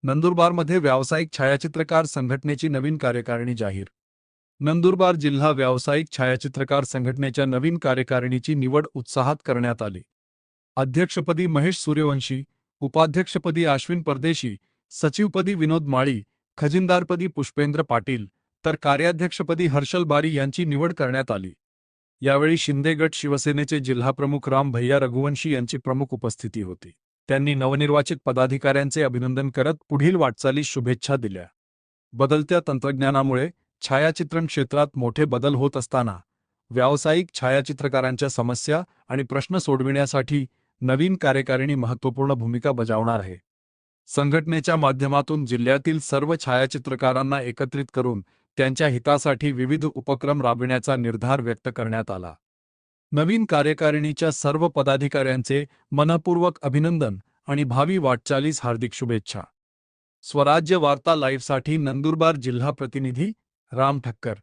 नंदुरबारमध्ये व्यावसायिक छायाचित्रकार संघटनेची नवीन कार्यकारिणी जाहीर. नंदुरबार जिल्हा व्यावसायिक छायाचित्रकार संघटनेच्या नवीन कार्यकारिणीची निवड उत्साहात करण्यात आली. अध्यक्षपदी महेश सूर्यवंशी, उपाध्यक्षपदी अश्विन परदेशी, सचिवपदी विनोद माळी, खजिनदारपदी पुष्पेंद्र पाटील, तर कार्याध्यक्षपदी हर्षल बारी यांची निवड करण्यात आली. यावेळी शिंदे गट शिवसेनेचे जिल्हाप्रमुख राम भैया रघुवंशी यांची प्रमुख उपस्थिती होती. त्यांनी नवनिर्वाचित पदाधिकाऱ्यांचे अभिनंदन करत पुढील वाटचालीस शुभेच्छा दिल्या. बदलत्या तंत्रज्ञानामुळे छायाचित्रण क्षेत्रात मोठे बदल होत असताना व्यावसायिक छायाचित्रकारांच्या समस्या आणि प्रश्न सोडविण्यासाठी नवीन कार्यकारिणी महत्त्वपूर्ण भूमिका बजावणार आहे. संघटनेच्या माध्यमातून जिल्ह्यातील सर्व छायाचित्रकारांना एकत्रित करून त्यांच्या हितासाठी विविध उपक्रम राबविण्याचा निर्धार व्यक्त करण्यात आला. नवीन कार्यकारिणीच्या सर्व पदाधिकाऱ्यांचे मनपूर्वक अभिनंदन आणि भावी वाटचालीस हार्दिक शुभेच्छा. स्वराज्य वार्ता लाईव्हसाठी नंदुरबार जिल्हा प्रतिनिधी राम ठक्कर.